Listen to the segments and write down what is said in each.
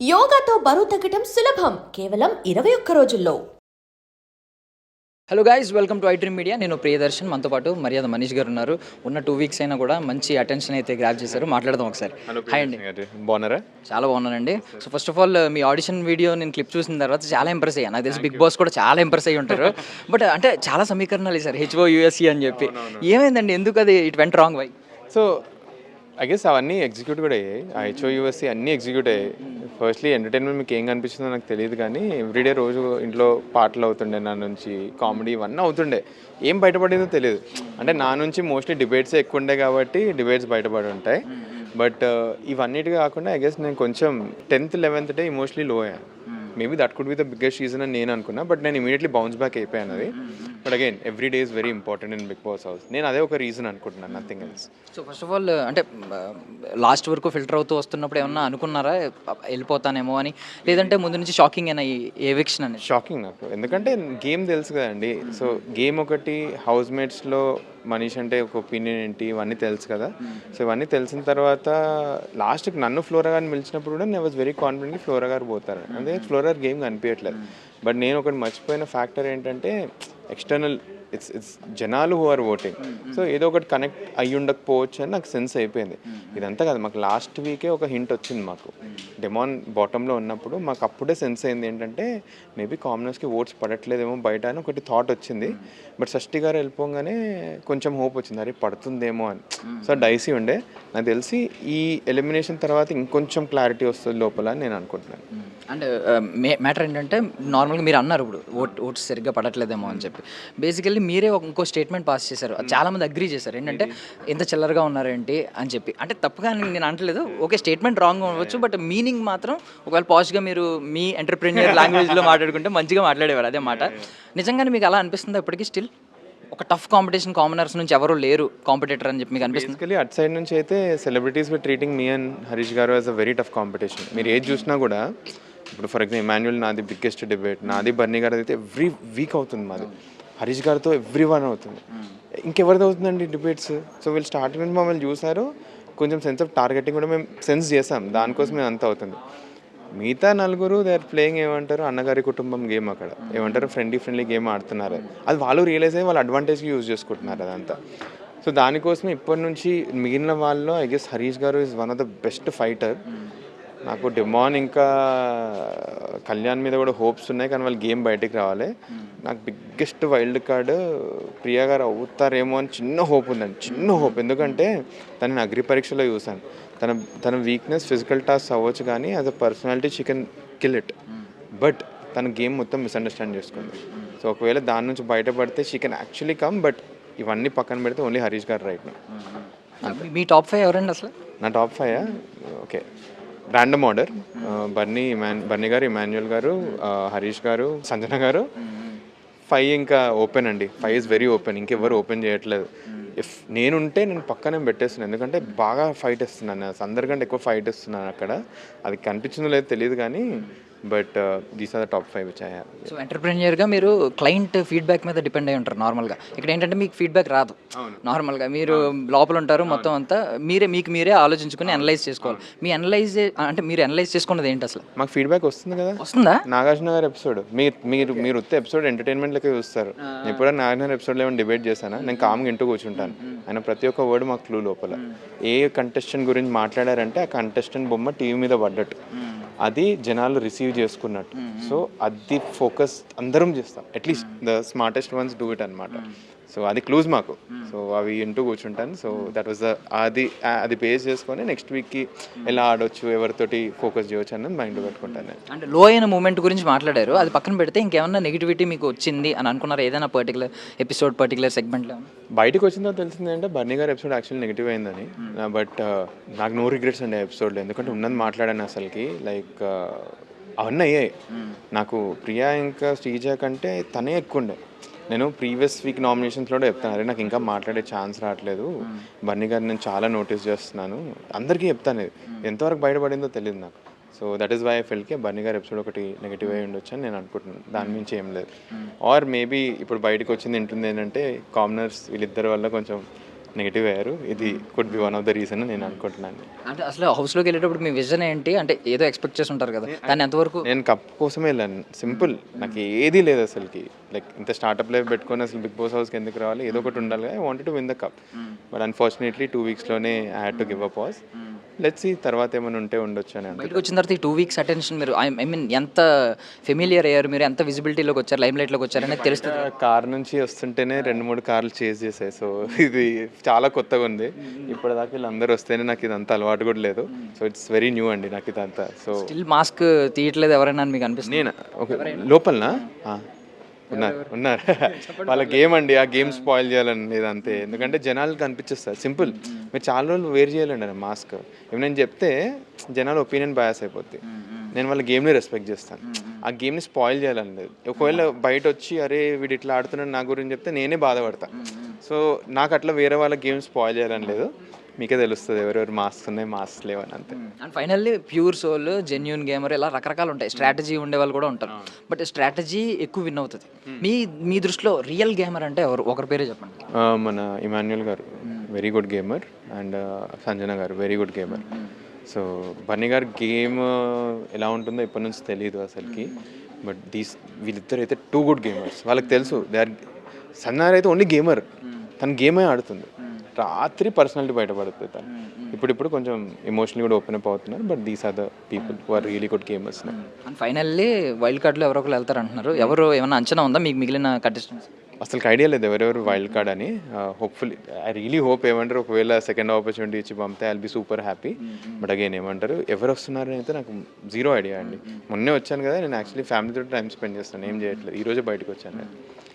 యోగాతో బరువు తగ్గటం సులభం కేవలం 21 రోజుల్లో. Hello guys, welcome to iDream media. నేను ప్రియదర్శన్, మనతో పాటు మర్యాద మనీష్ గారు ఉన్నారు. ఉన్న 2 వీక్స్ అయినా కూడా మంచి అటెన్షన్ అయితే గ్రాప్ చేశారు. మాట్లాడదాం ఒకసారి. హాయ్ అండి. బాగున్నారా? చాలా బాగున్నానండి. So first of all me audition video నేను క్లిప్ చూసిన తర్వాత చాలా ఇంప్రెస్ అయ్యాను. నాకు తెలిసి బిగ్ బాస్ కూడా చాలా ఇంప్రెస్ అయ్యి ఉంటారు. బట్ అంటే చాలా సమీకరణాలు వేశారు, HOUSE అని చెప్పి. ఏమైందండి, ఎందుకు అది it went wrong why? So I guess అవన్నీ ఎగ్జిక్యూట్ కూడా అయ్యాయి. ఆ HOUSE అన్నీ ఎగ్జిక్యూట్ అయ్యాయి. ఫస్ట్లీ ఎంటర్టైన్మెంట్ మీకు ఏం కనిపిస్తుందో నాకు తెలియదు, కానీ ఎవ్రీడే రోజు ఇంట్లో పాటలు అవుతుండే, నా నుంచి కామెడీ ఇవన్నీ అవుతుండే. ఏం బయటపడిందో తెలియదు. అంటే నా నుంచి మోస్ట్లీ డిబేట్సే ఎక్కువ ఉండే కాబట్టి డిబేట్స్ బయటపడి ఉంటాయి. బట్ ఇవన్నిటి కాకుండా ఐ గెస్ నేను కొంచెం 10th 11th డే ఇమోషనలీ లో అయ్యాను. Maybe that could be the biggest reason అని నేను అనుకున్నా. బట్ నేను ఇమీడియట్లీ బౌన్స్ బ్యాక్ అయిపోయాను అది. But again every day is very important in Bigg Boss house. నేను అదే ఒక రీజన్ అనుకుంటున్నాను, nothing else. So first of all అంటే లాస్ట్ వరకు ఫిల్టర్ అవుతూ వస్తున్నప్పుడు ఏమన్నా అనుకున్నారా వెళ్ళిపోతానేమో అని, లేదంటే ముందు నుంచి షాకింగ్ అయినా ఈ ఎవిక్షన్ అనేది? షాకింగ్ నాకు, ఎందుకంటే గేమ్ తెలుసు కదండి. సో గేమ్ ఒకటి, హౌస్ మేట్స్లో మనీష్ అంటే ఒక ఒపీనియన్ ఏంటి, ఇవన్నీ తెలుసు కదా. సో ఇవన్నీ తెలిసిన తర్వాత లాస్ట్కి నన్ను ఫ్లోరా గారిని పిలిచినప్పుడు కూడా నేను వాజ్ వెరీ కాన్ఫిడెంట్లీ ఫ్లోరా గారు పోతారు. అంటే ఫ్లోరా గారు గేమ్ కనిపించట్లేదు. బట్ నేను ఒకటి మర్చిపోయిన ఫ్యాక్టర్ ఏంటంటే ఎక్స్టర్నల్ ఇట్స్ జనాలు హూ ఆర్ ఓటింగ్. సో ఏదో ఒకటి కనెక్ట్ అయ్యి ఉండకపోవచ్చు అని నాకు సెన్స్ అయిపోయింది. ఇదంతా కాదు, మాకు లాస్ట్ వీకే ఒక హింట్ వచ్చింది. మాకు డెమాన్ బాటంలో ఉన్నప్పుడు మాకు అప్పుడే సెన్స్ అయింది ఏంటంటే మేబీ కామనర్స్కి ఓట్స్ పడట్లేదేమో బయట అని ఒకటి థాట్ వచ్చింది. బట్ షష్ఠి గారు వెళ్ళిపోగానే కొంచెం హోప్ వచ్చింది, అరే పడుతుందేమో అని. సో డైసీ ఉండే. నాకు తెలిసి ఈ ఎలిమినేషన్ తర్వాత ఇంకొంచెం క్లారిటీ వస్తుంది లోపల అని నేను అనుకుంటున్నాను. అండ్ మ్యాటర్ ఏంటంటే నార్మల్గా మీరు అన్నారు ఇప్పుడు ఓట్స్ సరిగ్గా పడట్లేదేమో అని చెప్పి. బేసికల్లీ మీరే ఇంకో స్టేట్మెంట్ పాస్ చేశారు, చాలామంది అగ్రీ చేశారు. ఏంటంటే ఎంత చిల్లరగా ఉన్నారేంటి అని చెప్పి. అంటే తప్పుగా నేను అంటలేదు, ఓకే స్టేట్మెంట్ రాంగ్ అవ్వచ్చు, బట్ మీనింగ్ మాత్రం ఒకవేళ పాజిటివ్గా మీరు మీ ఎంటర్ప్రెన్యూర్ లాంగ్వేజ్లో మాట్లాడుకుంటే మంచిగా మాట్లాడేవారు. అదే మాట. నిజంగానే మీకు అలా అనిపిస్తుందా ఇప్పటికీ? స్టిల్ ఒక టఫ్ కాంపిటీషన్, కామనర్స్ నుంచి ఎవరు లేరు కాంపిటేటర్ అని చెప్పి మీకు అనిపిస్తుంది? బేసికలీ అట్ సైడ్ నుంచి అయితే celebrities with treating me and Harish గారు as a very tough competition. మీరు ఏది చూసినా కూడా, ఇప్పుడు ఫర్ ఎగ్జాంపుల్ ఇమాన్యుల్ నాది బిగ్గెస్ట్ డిబేట్, నాది బర్నీ గారు అయితే ఎవ్రీ వీక్ అవుతుంది. మాది హరీష్ గారితో ఎవ్రీ వన్ అవుతుంది. ఇంకెవరిది అవుతుందండి డిబేట్స్? సో వీళ్ళు స్టార్టింగ్ నుంచి మమ్మల్ని చూసారు, కొంచెం సెన్స్ ఆఫ్ టార్గెటింగ్ కూడా మేము సెన్స్ చేసాం, దానికోసం మేము అంత అవుతుంది. మిగతా నలుగురు దే ఆర్ ప్లేయింగ్ ఏమంటారు అన్నగారి కుటుంబం గేమ్, అక్కడ ఏమంటారు ఫ్రెండ్లీ గేమ్ ఆడుతున్నారు. అది వాళ్ళు రియలైజ్ అయ్యి వాళ్ళు అడ్వాంటేజ్కి యూజ్ చేసుకుంటున్నారు అదంతా. సో దానికోసమే ఇప్పటి నుంచి మిగిలిన వాళ్ళలో ఐ గెస్ హరీష్ గారు is one of the best fighter. నాకు డెమాన్ ఇంకా కళ్యాణ్ మీద కూడా హోప్స్ ఉన్నాయి, కానీ వాళ్ళు గేమ్ బయటికి రావాలి. నాకు బిగ్గెస్ట్ వైల్డ్ కార్డ్ ప్రియా గారు అవుతారేమో అని చిన్న హోప్ ఉందండి, చిన్న హోప్. ఎందుకంటే తనని అగ్రి పరీక్షలో చూశాను. తన వీక్నెస్ ఫిజికల్ టాస్క్ అవ్వచ్చు, కానీ as a personality she can kill it. But తన గేమ్ మొత్తం మిస్అండర్స్టాండ్ చేసుకుంది. సో ఒకవేళ దాని నుంచి బయటపడితే she can actually come. But ఇవన్నీ పక్కన పెడితే ఓన్లీ హరీష్ గారు రైట్ నా. మీ టాప్ 5 ఎవరండి అసలు? నా టాప్ 5 ఓకే, ర్యాండమ్ ఆర్డర్: బర్నీ గారు, ఇమాన్యుయల్ గారు, హరీష్ గారు, సంజన గారు. 5 ఇంకా ఓపెన్ అండి. 5 ఈజ్ వెరీ ఓపెన్, ఇంకెవరు ఓపెన్ చేయట్లేదు. ఇఫ్ నేనుంటే నేను పక్కనే పెట్టేస్తున్నాను, ఎందుకంటే బాగా ఫైట్ ఇస్తున్నాను, అందరికంటే ఎక్కువ ఫైట్ ఇస్తున్నాను అక్కడ. అది కనిపించిందో లేదో తెలియదు, కానీ but these are the top 5 which I have. So ఎంటర్ప్రెన్యూర్గా మీరు క్లయింట్ ఫీడ్బ్యాక్ మీద డిపెండ్ అయి ఉంటారు నార్మల్గా. ఇక్కడ ఏంటంటే మీకు ఫీడ్బ్యాక్ రాదు. నార్మల్గా మీరు లోపల ఉంటారు, మొత్తం అంతా మీరే ఆలోచించుకుని అనలైజ్ చేసుకోవాలి. మీరు అనలైజ్ చేసుకున్నది ఏంటి అసలు? మాకు ఫీడ్బ్యాక్ వస్తుంది కదా. వస్తుందా? నాగార్జున గారి ఎపిసోడ్ మీరు వస్తే ఎపిసోడ్ ఎంటర్టైన్మెంట్ లెక్క చూస్తారు. ఎప్పుడైనా నాగార్జున ఎపిసోడ్లో ఏమైనా డిబేట్ చేశానా? నేను కామ్గా ఇంటూ కూర్చుంటాను. ఆయన ప్రతి ఒక్క వర్డ్ మాకు క్లూ లోపల. ఏ కంటెస్టెంట్ గురించి మాట్లాడారంటే ఆ కంటెస్టెంట్ బొమ్మ టీవీ మీద పడ్డట్టు, అది జనాలు రిసీవ్ చేసుకున్నట్టు. సో అది ఫోకస్ అందరం చేస్తాం, at least the smartest once do it అనమాట. సో అది క్లూజ్ మాకు. సో అవి ఇంటూ కూర్చుంటాను. సో దట్ వాజ్ అది బేస్ చేసుకొని నెక్స్ట్ వీక్కి ఎలా ఆడొచ్చు, ఎవరితోటి ఫోకస్ చేయవచ్చు అన్నది మైండ్లో పెట్టుకుంటాను. అంటే లో అయిన మూమెంట్ గురించి మాట్లాడారు, అది పక్కన పెడితే ఇంకేమన్నా నెగిటివిటీ మీకు వచ్చింది అని అనుకున్నారు ఏదైనా పర్టికులర్ ఎపిసోడ్, పర్టికులర్ సెగ్మెంట్లో? బయటకు వచ్చిందో తెలిసింది అంటే బర్నీ గారి ఎపిసోడ్ యాక్చువల్లీ నెగిటివ్ అయిందని. బట్ నాకు నో రిగ్రెట్స్ అండి ఆ ఎపిసోడ్లో, ఎందుకంటే ఉన్నది మాట్లాడాను అసలుకి. లైక్ అవన్నీ అయ్యాయి. నాకు ప్రియా ఇంకా శ్రీజ కంటే తనే ఎక్కువ ఉండే. నేను ప్రీవియస్ వీక్ నామినేషన్స్లో చెప్తాను, అరే నాకు ఇంకా మాట్లాడే ఛాన్స్ రావట్లేదు, బర్నీ గారిని నేను చాలా నోటీస్ చేస్తున్నాను, అందరికీ చెప్తాను. ఇది ఎంతవరకు బయటపడిందో తెలియదు నాకు. So that is why I felt కే బర్నీ గారి ఎపిసోడ్ ఒకటి నెగిటివ్ అయి ఉండొచ్చు అని నేను అనుకుంటున్నాను. దాని నుంచి ఏం లేదు. ఆర్ మేబీ ఇప్పుడు బయటకు వచ్చింది ఏంటుంది ఏంటంటే కామనర్స్ వీళ్ళిద్దరి వల్ల కొంచెం నెగిటివ్ అయ్యారు. ఇది could be one of the reason నేను అనుకుంటున్నాను. అంటే అసలు హౌస్లోకి వెళ్ళేటప్పుడు మీ విజన్ ఏంటి? అంటే ఏదో ఎక్స్పెక్ట్ చేసి ఉంటారు కదా, దాన్ని ఎంతవరకు? నేను కప్ కోసమే వెళ్ళాను, సింపుల్. నాకు ఏది లేదు అసలుకి. లైక్ ఇంత స్టార్ట్అప్ లైఫ్ పెట్టుకొని అసలు బిగ్ బాస్ హౌస్కి ఎందుకు రావాలి, ఏదో ఒకటి ఉండాలి. I wanted to win the cup, but unfortunately 2 వీక్స్లోనే I had to give a pause. Let's see తర్వాత ఏమైనా ఉంటే ఉండొచ్చు అని. బయటకు వచ్చిన తర్వాత ఈ 2 వీక్స్ అటెన్షన్ మీరు ఐ మీన్ ఎంత ఫెమిలియర్ అయ్యారు, మీరు ఎంత విజిబిలిటీలోకి వచ్చారు, లైమ్ లైట్లోకి వచ్చారు అనేది తెలుస్తుంది. కార్ నుంచి వస్తుంటేనే 2-3 కార్లు చేజ్ చేసాయి. సో ఇది చాలా కొత్తగా ఉంది. ఇప్పటిదాకా వీళ్ళందరూ వస్తేనే నాకు ఇదంతా అలవాటు కూడా లేదు. సో ఇట్స్ వెరీ న్యూ అండి నాకు ఇదంతా. సో స్టిల్ మాస్క్ తీయట్లేదు ఎవరైనా అని మీకు అనిపిస్తుంది? నేను ఓకే లోపలనా ఉన్నారు వాళ్ళ గేమ్ అండి, ఆ గేమ్ స్పాయిల్ చేయాలని అంతే. ఎందుకంటే జనాలకు అనిపించేస్తారు సింపుల్, మీరు చాలా రోజులు వేర్ చేయాలండి మాస్క్. ఏమైనా చెప్తే జనాల ఒపీనియన్ బయాస్ అయిపోద్ది. నేను వాళ్ళ గేమ్ని రెస్పెక్ట్ చేస్తాను, ఆ గేమ్ని స్పాయిల్ చేయాలని లేదు. ఒకవేళ బయట వచ్చి అరే వీడు ఇట్లా ఆడుతున్నాడు నా గురించి చెప్తే నేనే బాధపడతాను. సో నాకు అట్లా వేరే వాళ్ళ గేమ్ స్పాయిల్ చేయాలని లేదు. మీకే తెలుస్తుంది ఎవరెవరు మాస్క్ ఉన్నాయి మాస్క్ లేవని, అంతే. And finally pure soul, genuine gamer ఇలా రకరకాలు ఉంటాయి. స్ట్రాటజీ ఉండే వాళ్ళు కూడా ఉంటారు, బట్ స్ట్రాటజీ ఎక్కువ విన్ అవుతుంది. మీ దృష్టిలో రియల్ గేమర్ అంటే ఎవరు? ఒకరి పేరే చెప్పండి. మన ఇమాన్యుయల్ గారు very good gamer, and Sanjana గారు very good gamer. So Bunny గారు గేమ్ ఎలా ఉంటుందో ఇప్పటి నుంచి తెలియదు అసలుకి, బట్ వీళ్ళిద్దరు అయితే 2 గుడ్ గేమర్స్. వాళ్ళకి తెలుసు దే ఆర్. సన్నార్ అయితే ఓన్లీ గేమర్, తన గేమే ఆడుతుంది. రాత్రి పర్సనాలిటీ బయటపడుతుంది తను. ఇప్పుడు కొంచెం ఎమోషనల్ కూడా ఓపెన్ అప్ అవుతున్నారు, but these are the people who are really good gamers. And finally wild కార్డ్లో ఎవరో ఒకరు వెళ్తారు అంటున్నారు. ఎవరు ఏమైనా అంచనా ఉందా మీకు మిగిలిన కంటెస్టెంట్స్? అసలు ఐడియా లేదు ఎవరెవరు వైల్డ్ కార్డ్ అని. హోప్ఫుల్లీ ఐ రియలీ హోప్ ఏమంటారు ఒకవేళ సెకండ్ ఆపర్చునిటీ ఇచ్చి పంపితే I'll be super happy. But again ఏమంటారు ఎవరు వస్తున్నారని అయితే నాకు జీరో ఐడియా అండి. మొన్నే వచ్చాను కదా, నేను యాక్చువల్లీ ఫ్యామిలీతో టైం స్పెండ్ చేస్తాను, ఏం చేయట్లేదు. ఈ రోజే బయటకు వచ్చాను.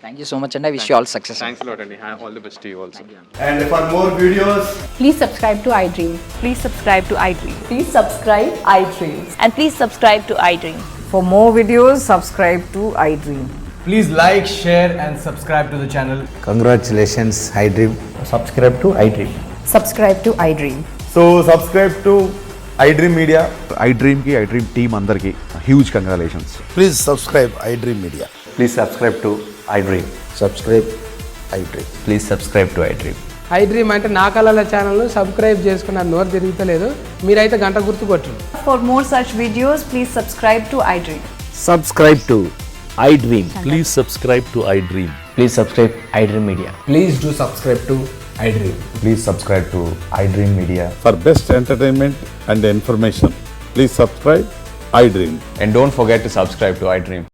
థ్యాంక్ యూ సో మచ్ అండి. I wish you all success. Thanks lot అండి. All the best to you also. And for more videos, Please subscribe to iDream. Please subscribe to iDream. Please subscribe iDreams. And please subscribe to iDream. For more videos, subscribe to iDream. please like, share, and subscribe to the channel. Congratulations, iDream. Subscribe to iDream. Subscribe to iDream. So subscribe to iDream Media. iDream ki iDream team andarki huge congratulations. Please subscribe iDream Media. Please subscribe to iDream. Subscribe iDream. Please subscribe to iDream. iDream అంటే నా కళల ఛానల్ను subscribe చేసుకున్నారు, నోరు తిరుగుతలేదు. మీరైతే గంట గుర్తు కొట్టండి. For more such videos, please subscribe to iDream. Subscribe to iDream. Please subscribe to iDream. Please subscribe iDream Media. Please do subscribe to iDream. Please subscribe to iDream Media. For best entertainment and information, please subscribe iDream. And don't forget to subscribe to iDream.